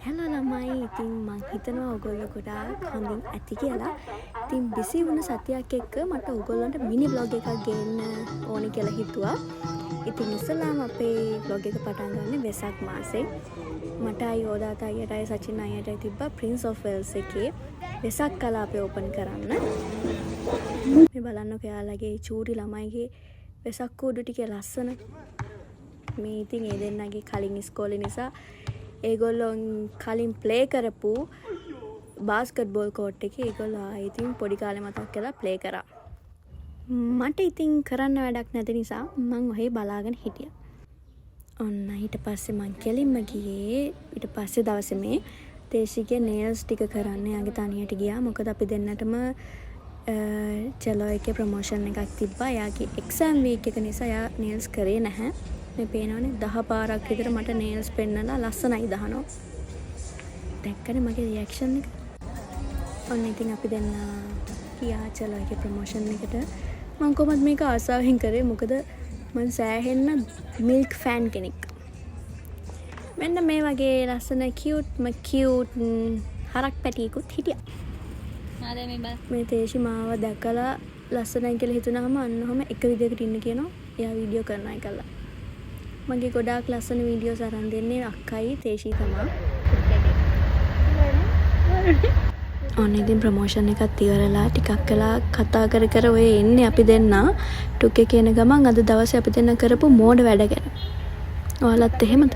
Hello ළමයි. ඉතින් මං හිතනවා ඔයගොල්ලෝ ගොඩාක් හොඳින් ඇති කියලා. ඉතින් බිසි වුණ සතියක් එක්ක මට ඔයගොල්ලන්ට මිනි බ්ලොග් එකක් ගේන්න ඕනේ කියලා හිතුවා. ඉතින් ඉස්සෙල්ලාම අපේ බ්ලොග් එක පටන් ගන්න වෙසක් මාසේ. මටයි ඕදාත අයියටයි සචින් අයියටයි තිබ්බා Prince of Wales එකේ වෙසක් කලාපය ඕපන් කරන්න. මේ බලන්නකෝ එයාලගේ චූටි ළමයිගේ වෙසක් කූඩු ටික ලස්සන. මේ ඉතින් ඒ දෙන්නගේ කලින් ඉස්කෝලේ නිසා ඒගොල්ලෝ කලින් ප්ලේ කරපු බාස්කට් බෝල් කෝට් එකේ ඒගොල්ලෝ ඉතින් පොඩි කාලේ මතක් කරලා ප්ලේ කරා. මට ඉතින් කරන්න වැඩක් නැති නිසා මං ඔහේ බලාගෙන හිටියා. ඔන්න ඊට පස්සේ මං කෙලින්ම ගියේ. ඊට පස්සේ දවසේ මේ තේශිගේ නේල්ස් ටික කරන්න යාගේ තනියට ගියා. මොකද අපි දෙන්නටම චෙලෝ එකේ ප්‍රොමෝෂන් එකක් තිබ්බා. යාගේ එක්සෑම් වීක් එක නිසා යා නේල්ස් කරේ නැහැ. මේ පේනවනේ 10 පාරක් විතර මට නේල්ස් පෙන්නලා ලස්සනයි දහනවා. දැක්කනේ මගේ රියැක්ෂන් එක. ඔන්න ඉතින් අපි දෙන්න ගියා චෙලෝ එකේ ප්‍රොමෝෂන් එකට. මම කොහොමද මේක ආසාවෙන් කරේ මොකද මම සෑහෙන්න මිල්ක් ෆෑන් කෙනෙක්. මෙන්න මේ වගේ ලස්සන කියුට් හරක් පැටියෙකුත් හිටියා. මේ තේෂි මාව දැකලා ලස්සනයි කියලා හිතුනහම අන්නහම එක විදියකට ඉන්න කියනවා. එයා වීඩියෝ කරනවා ඒකලා. මගේ ගොඩාක් ලස්සන වීඩියෝස් අරන් දෙන්නේ අක්කයි තේෂි තමයි. ඔන්න ඉතින් ප්‍රොමෝෂන් එකත් ඉවරලා ටිකක් කළා කතා කර ඔය එන්නේ අපි දෙන්න ටුක් එකේ එන ගමන් අද දවසේ අපි දෙන්න කරපු මෝඩ වැඩ ගැන. ඔයාලත් එහෙමද?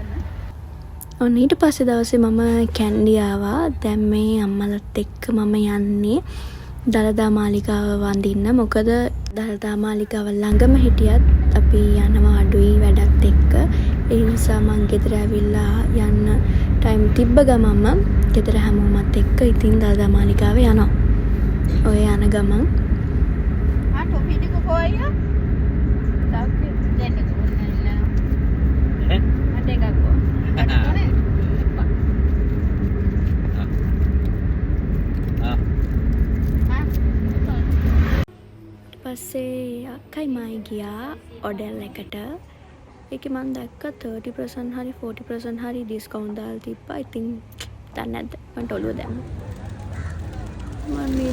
ඔන්න ඊට පස්සේ දවසේ මම කැන්ඩි ආවා. දැන් මේ අම්මලත් එක්ක මම යන්නේ දලදා මාලිගාව වඳින්න. මොකද දලදා මාලිගාව ළඟම හිටියත් අපි යනවා අඩුයි වැඩත් එක්ක. ඒ නිසා මං ගෙදර ඇවිල්ලා යන්න ටයිම් තිබ්බ ගමන්ම ගෙදර හැමෝමත් එක්ක ඉතින් දලදා මාලිගාව යනවා. ඔය යන ගමන් टोपी को खोया तब देने को बोलना है मटेगा को हाँ පස්සේ අක්කයි මයි ගියා ඔඩෙල් එකට. ඒකේ මම දැක්ක 30% හරි 40% හරි ඩිස්කවුන්ට් දාලා තිබ්බා. ඉතින් දන්නේ නැද්ද මට ඔළුව දැම්මා. මම මේ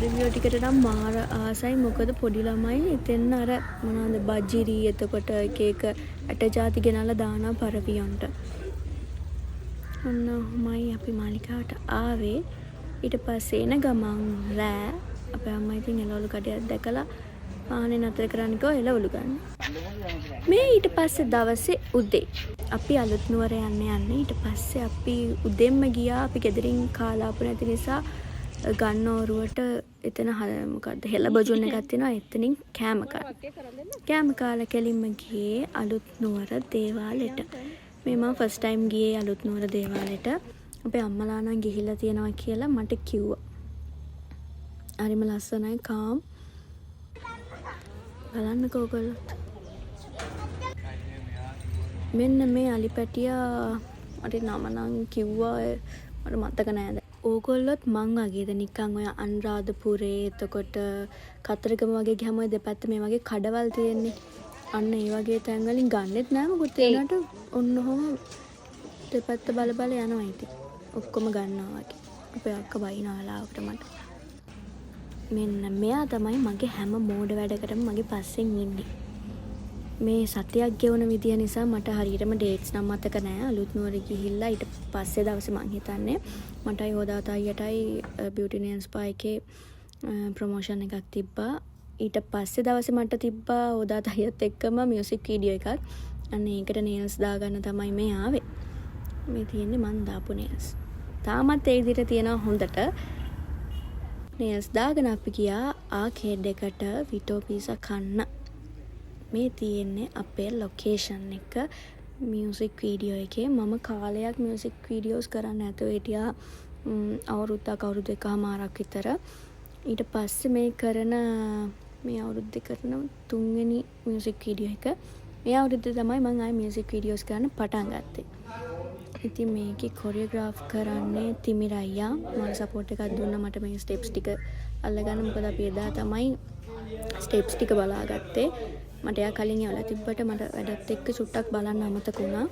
රිවියු ටිකට නම් මාර ආසයි. මොකද පොඩි ළමයි එතෙන් අර මොනවාද බජිරි එතකොට එක එක ඇට ಜಾති ගෙනල්ලා දානවා පරවියොන්ට. ඔන්න මයි අපි මාලිකාවට ආවේ. ඊට පස්සේ එන ගමන් රෑ අපේ අම්මා ඉතින් එළවලු කඩයක් දැකලා ආහනේ නතර කරන්න කිව්වා එළවලු ගන්න. මේ ඊට පස්සේ දවසේ උදේ අපි අලුත් නුවර යන්නේ. ඊට පස්සේ අපි උදෙන්ම ගියා. අපි ගෙදරින් කාලාපු නැති නිසා ගන්න ඕරුවට එතන මොකද්ද හෙළ බජුන් එකක් තියෙනවා. එතනින් කෑම කාලා කෙලින්ම ගියේ අලුත් නුවර දේවාලෙට. මේ මම ෆස්ට් ටයිම් ගියේ අලුත් නුවර දේවාලෙට. අපේ අම්මලා නම් ගිහිල්ලා තියෙනවා කියලා මට කිව්වා. හරිම ලස්සනයි කාම්. බලන්නකෝ ඔයගොල්ලොත්. මෙන්න මේ අලිපැටියා මට නම නම් කිව්වා මට මතක නෑ. ඕගොල්ලොත් මං වගේද නිකන් ඔය අනුරාධපුරේ එතකොට කතරගම වගේ ගියම ඔය දෙපැත්ත මේ වගේ කඩවල් තියෙන්නේ. අන්න ඒ වගේ තැන් වලින් ගන්නෙත් නෑ මොකද ඒනට ඔන්නෝම දෙපැත්ත බල යනවා ඉතින්. ඔක්කොම ගන්නවා වගේ. අපේ අක්ක බයිනාලාවට මට. මෙන්න මෙයා තමයි මගේ හැම මෝඩ වැඩකටම මගේ පස්සෙන් ඉන්නේ. මේ සතියක් ගෙවන විදිය නිසා මට හරියටම ඩේට්ස් නම් මතක නෑ. අලුත් නුවර ගිහිල්ලා ඊට පස්සේ දවසේ මං හිතන්නේ මටයි හොදාත අයියටයි බියුටි නේල් ස්පා එකේ ප්‍රොමෝෂන් එකක් තිබ්බා. ඊට පස්සේ දවසේ මට තිබ්බා හොදාත අයියත් එක්කම මියුසික් වීඩියෝ එකක්. අන්න ඒකට නේල්ස් දාගන්න තමයි මේ ආවේ. මේ තියෙන්නේ මං දාපු නේල්ස්. තාමත් ඒ විදිහට තියෙනවා හොඳට. නේල්ස් දාගෙන අපි ගියා ආකේඩ් එකට විටෝ පීසා කන්න. මේ තියෙන්නේ අපේ ලොකේෂන් එක මියුසික් වීඩියෝ එකේ. මම කාලයක් මියුසික් වීඩියෝස් කරන්න ඇතුව හිටියා අවුරුදු එකමාරක් විතර. ඊට පස්සේ මේ අවුරුද්දේ කරන 3 වෙනි මියුසික් වීඩියෝ එක. මේ අවුරුද්දේ තමයි මම ආයේ මියුසික් වීඩියෝස් කරන්න පටන් ගත්තේ. ඉතින් මේකේ කොරියෝග්‍රාෆ් කරන්නේ තිමිර අයියා. මට සපෝට් එකක් දුන්නා මට මේ ස්ටෙප්ස් ටික අල්ලගන්න. මොකද අපි එදා තමයි ස්ටෙප්ස් ටික බලාගත්තේ. මට එයා කලින් යවලා තිබ්බට මට වැඩත් එක්ක චුට්ටක් බලන්න අමතක වුණා.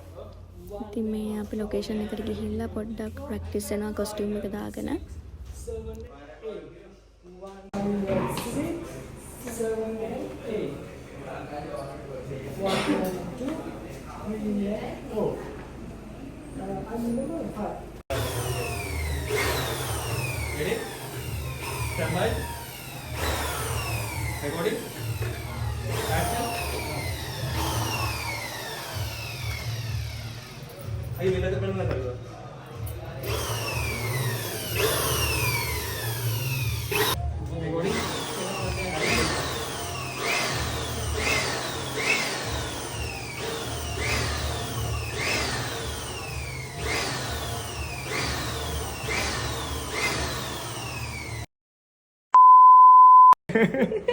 ඉතින් මේ අපි ලොකේෂන් එකට ගිහිල්ලා පොඩ්ඩක් ප්‍රැක්ටිස් කරනවා කොස්ටියුම් එක දාගෙන.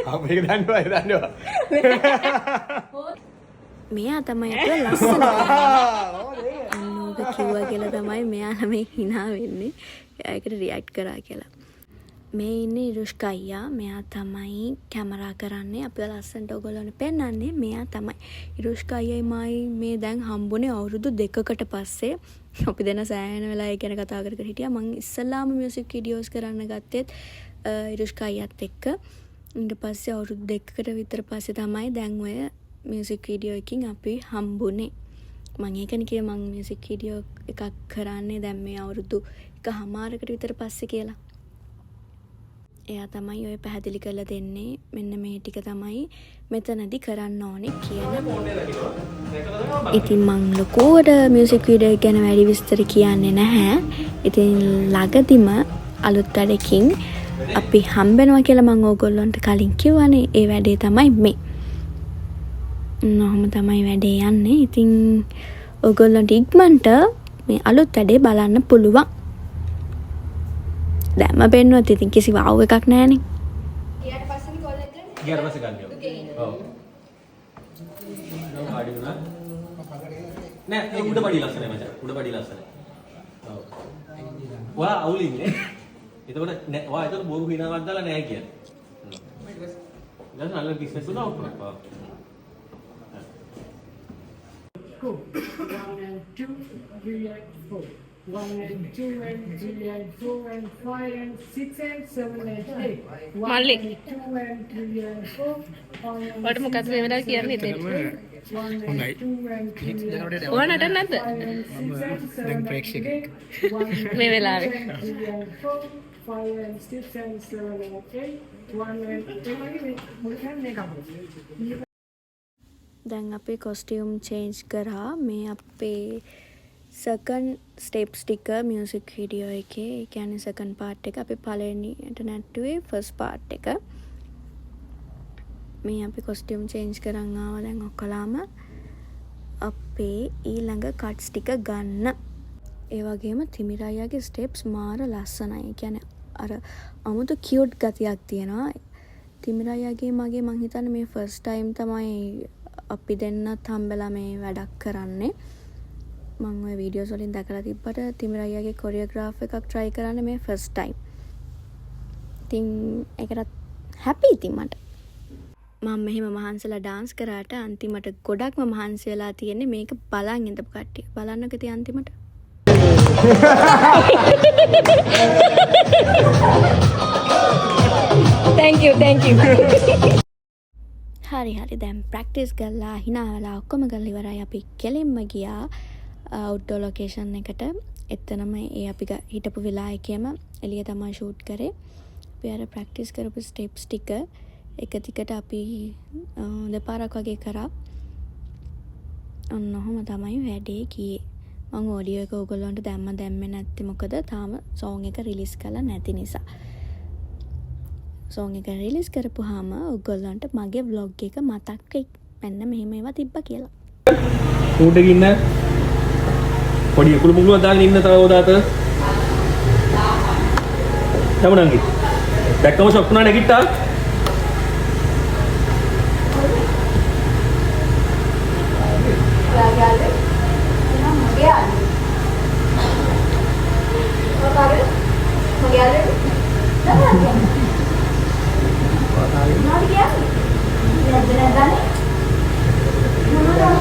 เอาไปกันด้วยด้านด้วย මෙයා තමයි අපේ ලස්සන අන්නෝක කිව්වා කියලා තමයි මෙයා මේ hina වෙන්නේ. ඒකට රියැක්ට් කරා කියලා. මේ ඉන්නේ ඉරුෂ්කා අයියා. මෙයා තමයි කැමරා කරන්නේ. අපේ ලස්සනට ඔයගොල්ලෝනේ පෙන්වන්නේ. මෙයා තමයි. ඉරුෂ්කා අයියයි මායි මේ දැන් හම්බුනේ අවුරුදු 2කට පස්සේ. අපි දෙන සෑහෙන වෙලා ඒ ගැන කතා කර කර හිටියා. මම ඉස්සල්ලාම මියුසික් වීඩියෝස් කරන්න ගත්තෙත් ඉරුෂ්කා අයියාත් එක්ක. ඊට පස්සේ අවුරුදු 2කට විතර පස්සේ තමයි දැන් ඔය මියුසික් වීඩියෝ එකකින් අපි හම්බුනේ. මම ඒකනේ කිව්වේ මම මියුසික් වීඩියෝ එකක් කරන්නේ දැන් මේ අවුරුදු 1.5කට විතර පස්සේ කියලා. එයා තමයි ඔය පැහැදිලි කරලා දෙන්නේ මෙන්න මේ ටික තමයි මෙතනදී කරන්න ඕනේ කියලා. ඉතින් මම ලොකුවට මියුසික් වීඩියෝ එක ගැන වැඩි විස්තර කියන්නේ නැහැ. ඉතින් ළඟදිම අලුත් වැඩකින් අපි හම්බෙනවා කියලා මම ඕගොල්ලන්ට කලින් කිව්වනේ. ඒ වැඩේ තමයි මේ. නොහොම තමයි වැඩේ යන්නේ. ඉතින් ඕගොල්ලන්ට ඉක්මනට මේ අලුත් වැඩේ බලන්න පුළුවන්. දැන්ම පෙන්නුවත් ඉතින් කිසි වාව් එකක් නැහනේ. ඊට පස්සේනේ කෝල් එක ගන්න. ගියාට පස්සේ ගන්න ඕනේ. ඔව්. නෝ ආඩි වුණා. නෑ ඒ උඩ පඩි ලස්සනයි මචං. උඩ පඩි ලස්සනයි. ඔව්. ඔයා අවුලින්නේ. එතකොට ඔයා එතකොට බොරු හිනාවක් දාලා නෑ කියන්නේ. දැන් අල්ල බිස්නස් උනා ඔක්කොම. Go. 1 and 2, 3 and 4. 1 and 2 and 3 and 4 and 5 and 6 and 7 and 8. 1 Malik. and 2 and 3 and 4. 5 and ඔයාට මොකක්ද මේ වෙලාවේ කියන්න හිතෙන්නේ? 1 and 2 and 3 and 4. ඔයා නටන්නේ නැද්ද? 5 and 6 and 7 and 8. 1 and මේ වෙලාවේ. 2 and 3 and 4. 5 and 6 and 7 and 8. 1 and 2 දැන් අපි කොස්ටියුම් චේන්ජ් කරා. මේ අපේ සෙකන්ඩ් ස්ටෙප්ස් ටික මියුසික් වීඩියෝ එකේ. ඒ කියන්නේ සෙකන්ඩ් පාර්ට් එක අපි පළවෙනියට නැට්ටුවේ ෆස්ට් පාර්ට් එක. මේ අපි කොස්ටියුම් චේන්ජ් කරන් ආවා දැන් ඔක්කොලාම. අපේ ඊළඟ කට්ස් ටික ගන්න. ඒ වගේම තිමිරායාගේ ස්ටෙප්ස් මාර ලස්සනයි. ඒ කියන්නේ අර අමුතු කියුට් ගතියක් තියෙනවා. තිමිරායාගේ මගේ මං හිතන්නේ මේ ෆස්ට් ටයිම් තමයි අපි දෙන්නත් හම්බෙලා මේ වැඩක් කරන්නේ. මම ওই වීඩියෝස් වලින් දැකලා තිබ්බට තිමිරායාගේ කොරියෝග්‍රාෆ් එකක් try කරන්න මේ ෆස්ට් ටයිම්. ඉතින් ඒකට හැපි ඉතින් මට. මම මෙහෙම මහන්සිලා dance කරාට අන්තිමට ගොඩක්ම මහන්සි වෙලා තියෙන්නේ මේක බලන් ඉඳපු කට්ටිය. බලන්නක ඉතින් අන්තිමට. Thank you. හරි දැන් ප්‍රැක්ටිස් කරලා hina වෙලා ඔක්කොම කරලා ඉවරයි. අපි කෙලින්ම ගියා අවුට්ඩෝර් ලොකේෂන් එකට. එතනම ඒ අපි හිටපු විලායකයම එළිය තමයි ෂූට් කරේ. අපි අර ප්‍රැක්ටිස් කරපු ස්ටෙප්ස් ටික එක දිගට අපි දෙපාරක් වගේ කරා. ඔන්නෝම තමයි වැඩේ ගියේ. මම ඔඩියෝ එක ඔයගොල්ලන්ට දැම්මේ නැත්තේ මොකද තාම සෝං එක රිලීස් කරලා නැති නිසා. සෝං එක රිලීස් කරපුවාම ඔයගොල්ලන්ට මගේ vlog එක මතක් වෙයි. මෙන්න මෙහෙම ඒවා තිබ්බා කියලා. ඌට ගින්න පොඩි කුළු මුගුවක් දාගෙන ඉන්න තව උදාත. තමනංගි. දැක්කම ෂොක් වුණා නැගිට්ටා.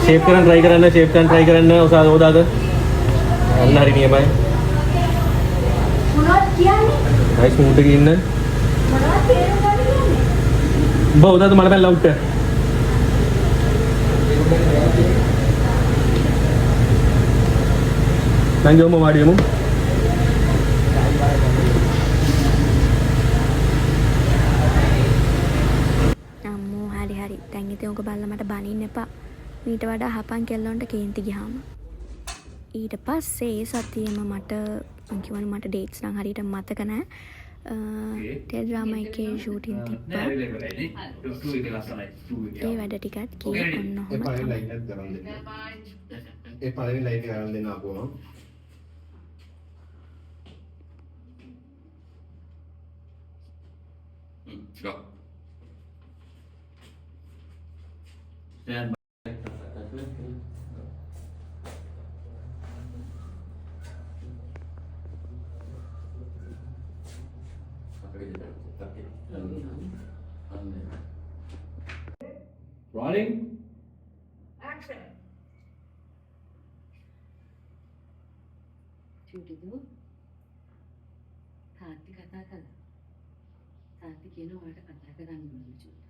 ෂේප් කරන්න try කරන්න ඔසාද ඕදාද? අන්න හරි නියමයි. මොනවද කියන්නේ? නයිස් මූඩ් එකේ ඉන්න. මොනවද තේරුම් ගන්න කියන්නේ? බෝ ඕදාද මල බැල අවුට්. දැන් ගියොම වාඩියමු. අම්මෝ හරි. දැන් ඉතින් ඔක බලලා මට බනින්න එපා. මීට වඩා හපන් කෙල්ලොන්ට කේන්ති ගියාම. ඊට පස්සේ ඒ සතියෙම මට මං කියවනේ මට ඩේට්ස් නම් හරියට මතක නැහැ. ටෙලිඩ්‍රාමා එකේ ෂූටින් තිබ්බා. ඒ වැඩ ටිකත් කී ඔන්න ඔහොම තමයි. ඒ පළවෙනි ලයිට් එක ගන්න දෙන්න ආපුවම Go. Stand by. Rolling. චූටිදු තාත්ති කතා කළා. තාත්ති කියනවා ඔයාලට කතා කරන්න ඕනේ චූටි.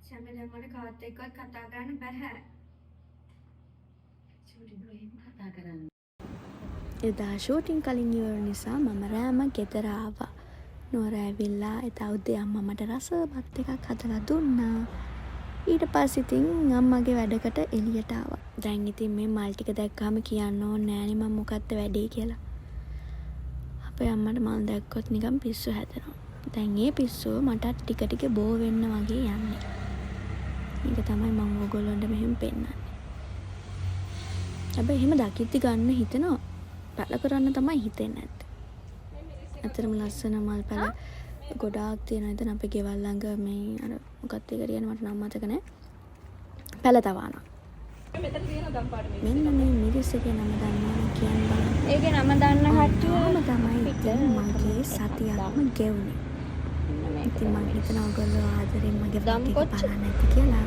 සැමදා මට කාත් එක්කවත් කතා කරන්න බෑ. චූටිදු එහෙම කතා කරන්න. එදා ෂූටින් කලින් ඉවර නිසා මම රෑම ගෙදර ආවා. නෝර ඇවිල්ලා එදා උදේ අම්මා මට රසවත් එකක් හදලා දුන්නා. ඊට පස්සේ ඉතින් අම්මගේ වැඩකට එළියට ආවා. දැන් ඉතින් මේ මල් ටික දැක්කම කියන්න ඕනේ නෑනේ මම මොකක්ද වැඩේ කියලා. අපේ අම්මට මල් දැක්කොත් නිකන් පිස්සු හැදෙනවා. දැන් ඒ පිස්සුව මට ටික ටික බෝ වෙන්න වගේ යන්නේ. මේක තමයි මම ඕගොල්ලන්ට මෙහෙම පෙන්නන්නේ. හැබැයි එහෙම දකිද්දි ගන්න හිතෙනවා. පැල කරන්න තමයි හිතෙන්නේ නැත්තේ. අතරම ලස්සන මල් පැල ගොඩාක් තියෙනවා. ඉතින් අපේ ගෙවල් ළඟ මේ අර මොකක්ද ඒක කියන්නේ මට නම් මතක නැහැ. පැල තවාන. මෙන්න මේ මිරිස් එකේ නම දන්නවනේ කියන්න බලන්න. ඒකේ නම දන්න කට්ටිය ඔහොම තමයි ඉතින් මගේ සතියක්ම ගෙවුනේ. ඉතින් මම හිතනවා ඔයගොල්ලෝ ආදරෙන් මගේ දම් ෆොටෝ එක කොච්චර? බලන්න ඇති කියලා.